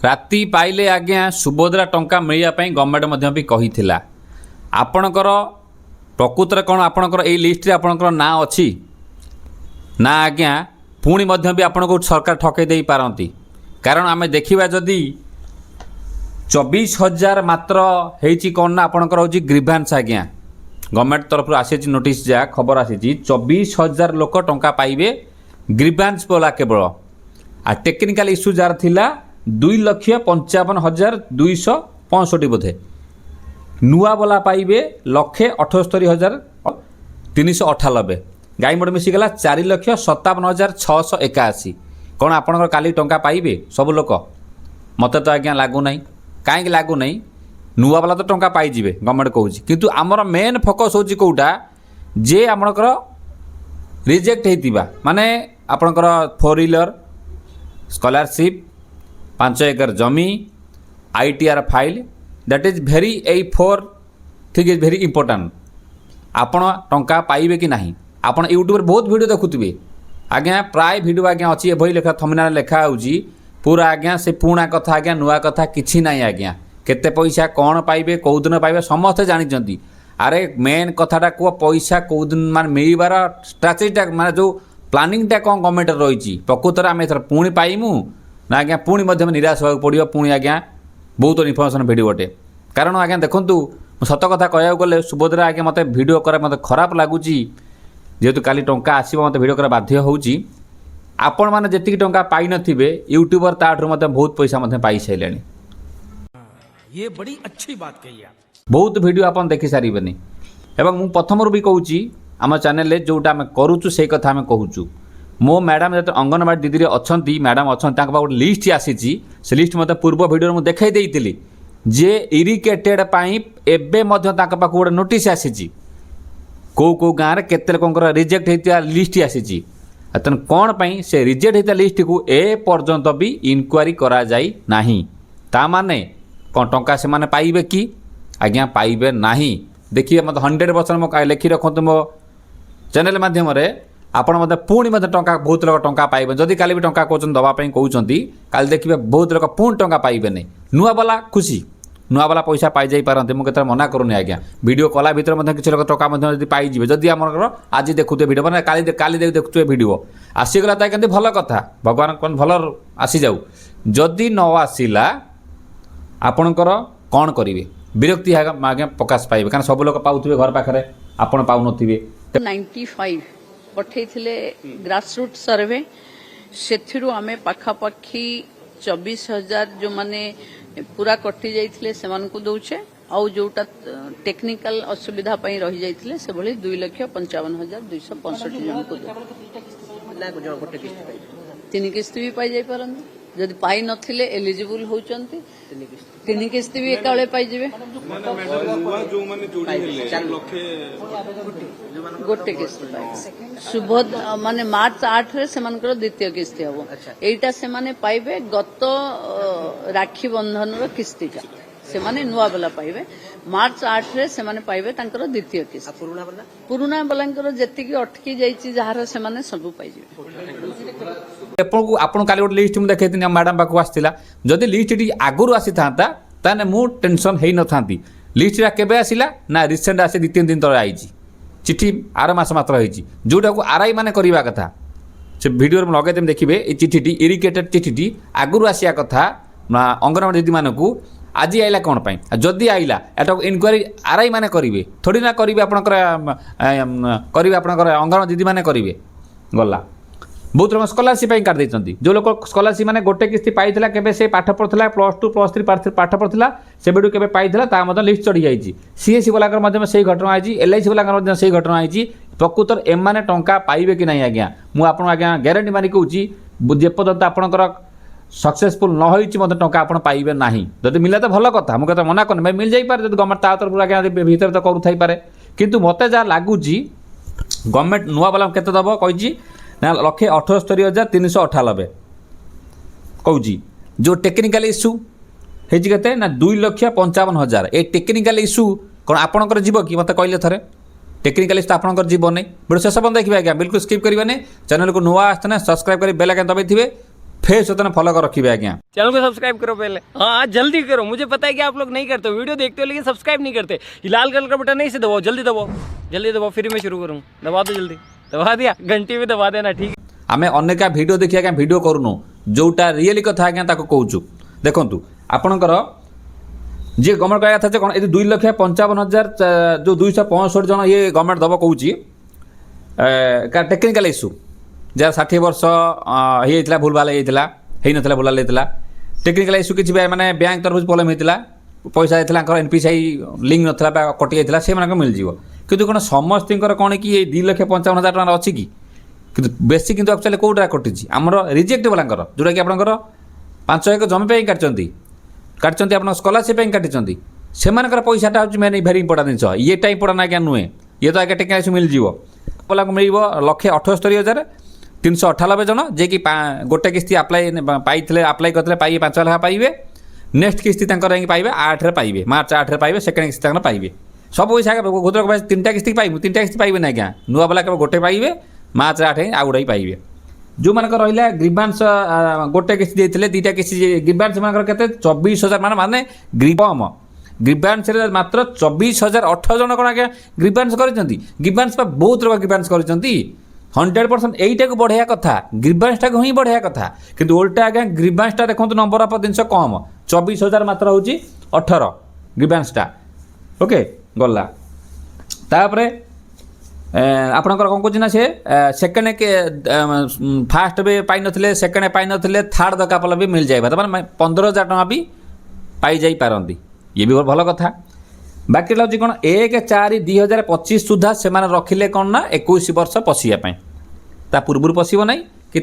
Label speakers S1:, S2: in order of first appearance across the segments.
S1: राति पाइले आज्ञा सुभद्रा टंका मिलवाई गवर्नमेंट भी कही आपणकर प्रकृतर कौन आपणकर ए लिस्ट आपणकर ना अच्छी ना आज्ञा पुणी भी आपन को सरकार ठकई दे पारती कारण आम देखा जदि 24,000 मात्र होती कौन ना आपणकर हूँ ग्रीभांस आज्ञा गवर्नमेंट तरफ आसी नोटिस जहाँ खबर आसी 24,000 लोक टंका पाइबे ग्रीभांस बोला केवल आ टेक्निकाल इश्यू जार थिला 2,55,265 बोधे नुआ वाला पाइबे 1,78,398 गाई मोड़ मिसिगला 4,57,681 कौन आपणकर काली टंका पाइबे सब लोक मत तो आज्ञा लगुना कहीं लगुना नुआ वाला तो टंका पाइबे गवर्नमेंट कहूँ किंतु आमर मेन फोकस होची कोटा जे आपणकर रिजेक्ट होता माने आपणकर 4 व्हीलर स्कॉलरशिप 5 एकर जमी ITR file that is very A4 thing is very important आपण टंका पाइबे कि नहीं आपण यूट्यूब बहुत वीडियो देखुवे आज्ञा प्राय वीडियो आज्ञा अच्छी एभली लेखा थंबनेल लेखा होची पूरा आज्ञा से पुणा कथा आज्ञा नुआ कथा किछि नहीं आज्ञा केते पैसा कौन पाइबे कौ दिन पाइबे समस्ते जानी अरे मेन कथाटा कह पैसा कौ दिन मान मिलबार स्ट्राटेजीटा माने जो प्लानिंगटा कौन गवर्नमेंट रही प्रकृतर आम एथर पुणी पाइमु ना आज्ञा पुणी निराश होगा पड़ो पुणी आज्ञा बहुत इनफर्मेशन भिडियोटे कारण आज्ञा देखूँ सत कथा कह गले सुभद्रा आज्ञा मत भिड कर मत खराब लगुच जेहेतु काली टंका आसो मत भिड कर बाध्य होची आपण मैंने जी टंका पाई नथिबे यूट्यूबर ताठू मत बहुत पैसा पाई सारे
S2: ये बड़ी अच्छी बात कही आप
S1: बहुत वीडियो आप देखी सारे एवं मु प्रथम भी कहूँ आम चैनल जोटा आम करुचु से कथा आम कहूँ मो मैडम जो अंगनवाड़ी दीदी अच्छा मैडम अच्छा गोटे लिस्ट आसी से लिस्ट मत पूर्व वीडियो मुझे देखई देती जे इरिगेटेड एबे गोटे नोटिस आसी कौ कौ गाँव में केते लोकर रिजेक्ट होता लिस्ट आसी तेना कौन पाई से रिजेक्ट होता लिस्ट को ए पर्यंत भी इनक्वारी करा जाई नाही ता माने कौन टंका से माने पाइबे कि आज्ञा पाइबे नाही देखिए मत 100% मो लिखि रखु मो चैनल माध्यम आपण मत पुणी मत टंका बहुत लोग टंका पाइबे जदि काली भी टंका कहते दवाई कहते काली देखिए बहुत लोग पुणी टंका पाइबे नहीं नुआ वाला खुशी नुआ वाला पैसा पाई जाई पारते मुझे मना करूनी आज्ञा वीडियो कला भितर किसी लोग टंका पाइबे जदि आम आज देखुए वीडियो मैंने काली देखुए वीडियो आसीगला तो कहते भल कथा भगवान कौन भल आसी जाऊ जदि न आसला आपणकर कौन करेंगे विरक्ति आज्ञा प्रकाश पाइबे कारण सब लोग पाऊे घर पाखे आपण पाऊन
S3: 95 पठे ग्रासरूट सर्वे से आम पाखापाखि 24,000 जो माने पूरा कटि जाइए से दौचे आउ जोटा टेक्निकल असुविधा रही जाइए से भली 2,55,265 जन को 3 किस्ती भी पाई जाई पारंती जदि पाई नथिले एलिजिबल होचंती 3 किस्ती भी एकाळे पाई जिवे गोटे किस्ती पाई सुबोध माने मार्च 8 रे सेमानकर द्वितीय किस्ती हबो एटा से माने पाइबे गत राखी बंधन रो किस्तीटा से माने नुआ वाला पाइबे मार्च 8 रे से माने पाइबे तांकर द्वितीय किस्ती पुरुना वालांकर जेतिकी अटकी जाईची जहार से माने सब पाई जिवे
S1: आपन काली गोटे लिस्ट मुझे देखी मैडम पाक आसाला जदि लिस्ट आगुरी आसी था ताने मु टेंशन हो न था लिस्टा केबे आसिला ना रिसेंट आसी 2-3 दिन तले आई चिठी आर मास मात्र होती जोटा को RI माने करवा कथा से वीडियो में लगे देखिए ये चिठी इरिगेटेड चिठी आगुरी आसिया कथा अंगनवाड़ी दीदी मानक आज आइला कौन पाई जदि आइला एटा इनक्वारी RI माने करेंगे थोड़ी ना करेंगे आपणकर अंगनवाड़ी दीदी माने करेंगे गला बहुत लोग स्कॉलरशिप काट देती जो लोग स्कॉलरशिप माने गोटे किस्ती पाई के से पाठ पढ़ा +2 +3 पाठ पढ़ा से बेडू के पाई लिस्ट चढ़ी जाइए CSC वाला से घटना आई LIC वाला से घटना आई प्रकृतर एम मैंने टंका पाइबे कि नहीं आज्ञा मुझे आज्ञा ग्यारंटी मानिक कहूँ जेपर्यंत आपणकर सक्सेसफुल न होती मत टंका आप पाइबे ना जब मिले तो भल कथा मुझे मना कर मिल जापे जो गवर्नमेंट ता तरफ आज्ञा भीतर तो करूँ कितु मत जहाँ लगुच गवर्नमेंट नुआ वाला केते दब कही ना 1,78,398 कहूँ जो टेक्निकाल इश्यू होते ना 2,55,000 ये टेक्निकाल इश्यू कौन आपणकर जीव कि मत कहले थे टेक्निकाल इश्यू आपणकर जीव नहीं बड़े शेष बंद देखिए आज्ञा बिल्कुल स्किप करेंगे चैनल को नुआ आसते सब्सक्राइब कर बेल आइकन दबाई फेस होते फॉलो कर रखिए आज्ञा।
S4: चैनल को सब्सक्राइब करो पहले, हाँ जल्दी करो। मुझे पता है कि आप लोग नहीं करते हो, वीडियो देखते हो लेकिन सब्सक्राइब नहीं करते। ये लाल कलर का बटन नहीं से दबाओ, जल्दी दबाओ, जल्दी दबाओ, फिर मैं शुरू करूँ। दबा दो जल्दी, दबा दिया, घंटी भी दबा देना, ठीक है।
S1: आम अनेक भिड देखिए आज्ञा भिड करूँ जोटा रियली कथा आज्ञा कहूँ। देखूँ आपणकर जी गवर्नमेंट कह था कौन ये 2,55,000 जो 265 जन ये गवर्नमेंट दब कौच टेक्निकाल इश्यू जहाँ 60 वर्ष होता भूल भाल होता ना भूल भाल होता टेक्निकाल इश्यू किसी मैंने बैंक तरफ प्रोब्लेम होता पैसा होता एनपीसीआई लिंक नाला कटि जाता से मिल जाव कि कौन समस्त कौन कि 2,55,000 टका अच्छी कि बेसी कि एक्चुअली कौटा कटि आमर रिजेक्ट वाला जोटा कि आपंकर 5 एकड़ जमी काटते आप स्कॉलरशिप काटी से पैसाटा हूँ मेन भेरी इंपोर्टाट जिन ये इंपोर्टाट आज्ञा नुहे ये तो आज्ञा टेक्निकाल मिल जावा मिल 1,78,398 जन जे कि गोटे किस्ती आप्लाई करते पाइबे 5 लाख पाइबे नेक्स्ट किस्ती पाइबे 8 पाइबे मार्च 8 पाइबे सेकेंड किस्ती पाइबे सब पैसा गुजरात 3टा किस्ती पाइबे 3टा किस्ती पाइबे ना आज्ञा नुआ वाला केवल गोटे पाइबे मार्च 8 आउ गोटे पाइबे जो मान रहा ग्रीवांस गोटे किस्ती देते 2टा किस्ती ग्रीवांस के 24,000 माने ग्रीवम ग्रीवांस मात्र 24,018 जन कौन आज्ञा ग्रीवांस ग्रीवांस बहुत लोग ग्रीवांस कर 100% यहीटा को बढ़िया कथा ग्रीवांसटा को ही बढ़िया कथा किंतु उल्टा आज्ञा ग्रीवांसटा देखो नंबर ऑफ जिन कम 24,000 मात्र हूँ 18 ग्रीवांसटा ओके गला तापर आपणकर कौन कौन ना से सेकेंड फास्ट भी पाई नथिले सेकेंड पाई नथिले थर्ड दरकार भी मिल जाए मैंने 15,000 टका भी पाई जाई पारंती ये भी भल कथा बाकी रहा कौन 1/4/2025 सुधा से रखिले कौन ना 21 वर्ष पशियापाई ता पूर्व पशब ना कि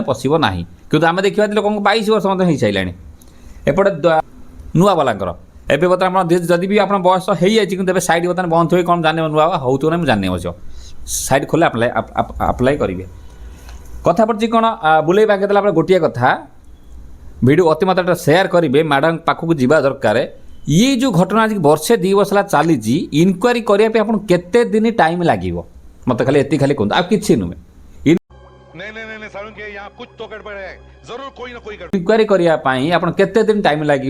S1: पशब ना कि आम देखा लोक 22 वर्ष हो सारा एपटे नुआ वाला एवं बर्तमान जदि भी आप बयस हो जाए सैड बर्तमान बंद हुए कौन जाने नुआ हो ना मुझे जाने बस सैड खोले आप्लाय करेंगे कथा पड़ी कौन बुले बागे गोटे कथा भिडियो अति मात्रा सेयार करेंगे मैडम पाखक जावा दरकार ये जो घटना आज वर्षे 2 वर्ष चली इनक्वारी करने आप केते दिन टाइम लगे मत खाली ये खाली कहते आप कि नुहे इनक्वारी करने आप केते दिन टाइम लगे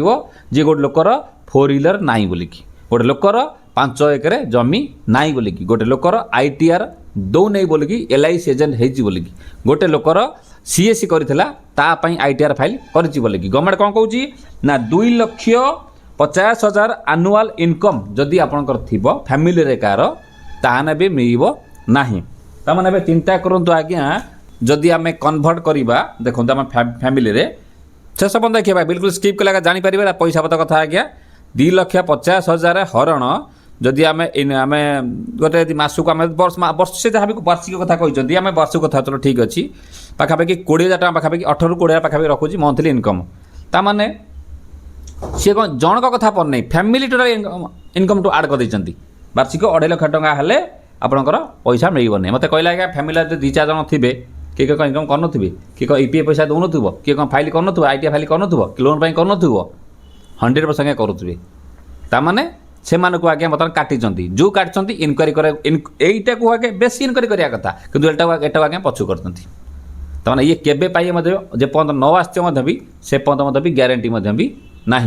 S1: जे गोटे लोकर 4 व्हीलर नाई बोलिकी गोटे लोकर 5 एकर जमी नाई बोलिकी गोटे लोकर ITR दौ नहीं बोलिकी LIC एजेंट होती बोलिकी गोटे लोकर CSC करता ITR फाइल करी बोलिकी गवर्नमेंट कौन कहूँ ना 2,50,000 एनुअल इनकम जदि आपंकर थी फैमिली रे कार ताने भी मिल ना तमें चिंता करूँ आज्ञा जदि आम कन्वर्ट करवा देखो आम फैमिली रे शेष बंद देखा बिल्कुल स्किप कला जानीपर पैसा पत्र कथा आज्ञा 2,50,000 हरण जदि आम आम गोटे मसक आम वर्ष जहाँ भी वार्षिक कथा कहते आम वर्षिक कथा चलो ठीक अच्छे पाखापाखि 20,000 टका पाखापाखि 18-20,000 पाखापाखि रखुच्छी मंथली इनकम ताने सी कौन जनक कथा पर नहीं फैमिली टोटाल इनकम टू आड कर वार्षिक 2.5 लाख टका हेल्ले आपंकर पैसा मिलने मत कहला आज्ञा फैमिली 2-4 जन थे किए कौन इनकम कर किए कौन EPF पैसा दौन किए कौन फाइल कर ITR फाइल कर लोन कर 100% आज्ञा करुवे ताने से आज्ञा बर्तमान काटी जो काटी इनक्वारी यहीटा को आगे बेसी इनक्वारी करवा कथा कि एटा आज्ञा पछु कर ताने ये केबे पाइए जे पर्यटन न आसते भी से पर्यटन भी ग्यारंटी भी ना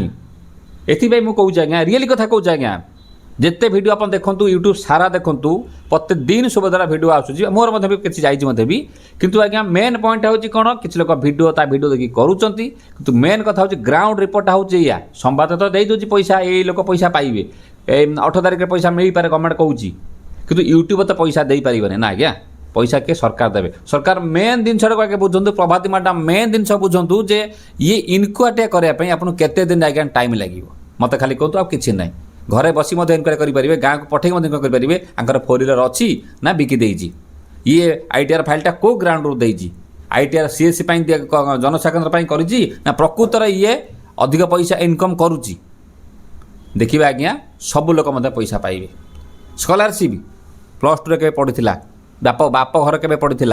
S1: एथि मु कहूँ आज्ञा रियली कथा कहूँ आज्ञा जिते वीडियो आप देखूँ यूट्यूब सारा देखूँ प्रत्येक दिन सब द्वारा वीडियो आसूँ मोर भी किसी जाइए भी किंतु आज्ञा मेन पॉइंट हूँ कौन किसी लोग वीडियो देखिए करूँ किंतु मेन कथा हूँ ग्राउंड रिपोर्ट हूँ या संवाद तो दे दूसरी पैसा ये लोक पैसा पाइबे 8 तारिख पैसा मिल पारे गवर्नमेंट कहूँ किंतु यूट्यूब तो पैसा दे पारे ना आज्ञा पैसा किए सरकार देवे सरकार मेन जिन आगे बुझुँ प्रभाती मैडम मेन जिन बुझुँ जे ये इनक्वारी करने आपको केते दिन आज्ञा टाइम लगे मत खाली कहतु आप किसी ना घरे बसी इनक्वारी करेंगे गाँव को पठे करेंगे आंकर 4 व्हीलर अच्छी ना बिकी देजी ये ITR फाइलटा कौ ग्राउंड रू देजी ITR CSC जनसाधारण करी ना प्रकृतर ये अधिक पैसा इनकम करुच्ची देखिए आज्ञा सब लोक पैसा पाइबे स्कॉलरशिप +2 के पढ़ी बाप घर के पढ़ी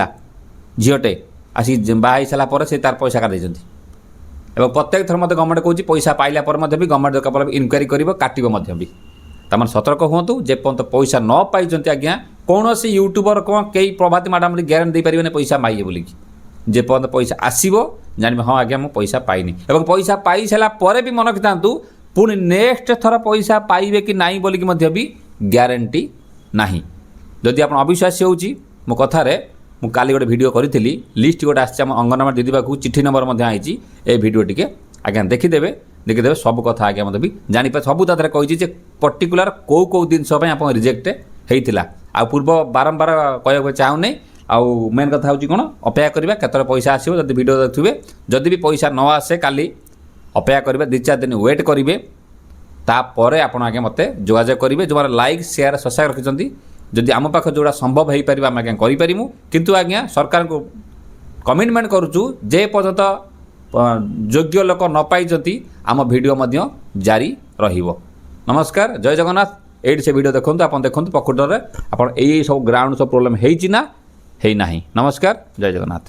S1: झीटे आसी बाई सारापर से तार पैसा काटी एवं प्रत्येक थर मत गवर्नमेंट कहूँ पैसा पाइला पर भी गवर्नमेंट दरकार इनक्वारी कर काटो भी तमें सतर्क हूँ जे पर्यंत पैसा न पाई आज्ञा कौन यूट्यूबर कौन कई प्रभाती मैडम ग्यारंटी दे पारे पैसा माइए बोलिकी যে পর্যন্ত পয়সা আসিব জানিবে হ্যাঁ আজ্ঞା ମୁଁ পয়সা পাইনি এবং পয়সা পাই সারা পরে বি মনে রখিথান্তু পুଣି ନେକ୍ସଟ ଥର ପଇସା ପାଇବେ କି ନାହିଁ ବୋଲିକି ମଧ୍ୟ ବି ଗ୍ୟାରେଣ୍ଟି ନାହିଁ। ଯଦି ଆପଣ ଅବିଶ୍ୱାସୀ ହେଉଛି ମୋ କଥାରେ ମୁଁ କାଲି ଗୋଟେ ଭିଡ଼ିଓ କରିଥିଲି ଲିଷ୍ଟ ଗୋଟେ ଆସିଛି ଆମ ଅଙ୍ଗନବାଡ଼ି ଦିଦି ପାଖକୁ ଚିଠି ନମ୍ବର ମଧ୍ୟ ଆସିଛି ଏ ଭିଡ଼ିଓ ଟିକେ ଆଜ୍ଞା ଦେଖିଦେବେ ସବୁ କଥା ଆଜ୍ଞା ମଧ୍ୟ ବି ଜାଣିପାରେ ସବୁ ତା ଦେହରେ କହିଛି ଯେ ପର୍ଟିକୁଲାର କେଉଁ ଜିନିଷ ପାଇଁ ଆପଣ ରିଜେକ୍ଟ ହେଇଥିଲା ଆଉ ପୂର୍ବ ବାରମ୍ବାର କହିବାକୁ ଚାହୁଁନି ଆଉ ମେନ୍ କଥା ହେଉଛି କ'ଣ ଅପେକ୍ଷା କରିବା କେତେବେଳେ ପଇସା ଆସିବ ଯଦି ଭିଡ଼ିଓ ଦେଖୁଥିବେ ଯଦି ବି ପଇସା ନ ଆସେ କାଲି ଅପେକ୍ଷା କରିବେ 2-4 ଦିନ ୱେଟ୍ କରିବେ ତାପରେ ଆପଣ ଆଜ୍ଞା ମୋତେ ଯୋଗାଯୋଗ କରିବେ ଯେଉଁମାନେ ଲାଇକ୍ ସେୟାର ସବସ୍କ୍ରାଇବ୍ ରଖିଛନ୍ତି ଯଦି ଆମ ପାଖରେ ଯେଉଁଟା ସମ୍ଭବ ହେଇପାରିବ ଆମେ ଆଜ୍ଞା କରିପାରିବୁ କିନ୍ତୁ ଆଜ୍ଞା ସରକାରଙ୍କୁ କମିଟମେଣ୍ଟ କରୁଛୁ ଯେ ପର୍ଯ୍ୟନ୍ତ ଯୋଗ୍ୟ ଲୋକ ନ ପାଇଛନ୍ତି ଆମ ଭିଡ଼ିଓ ମଧ୍ୟ ଜାରି ରହିବ। ନମସ୍କାର ଜୟ ଜଗନ୍ନାଥ। ଏଇଠି ସେ ଭିଡ଼ିଓ ଦେଖନ୍ତୁ ଆପଣ ଦେଖନ୍ତୁ ପ୍ରକୃତରେ ଆପଣ ଏଇ ସବୁ ଗ୍ରାଉଣ୍ଡ ସବୁ ପ୍ରୋବ୍ଲେମ୍ ହେଇଛି ନା ହେଇନାହିଁ। ନମସ୍କାର ଜୟ ଜଗନ୍ନାଥ।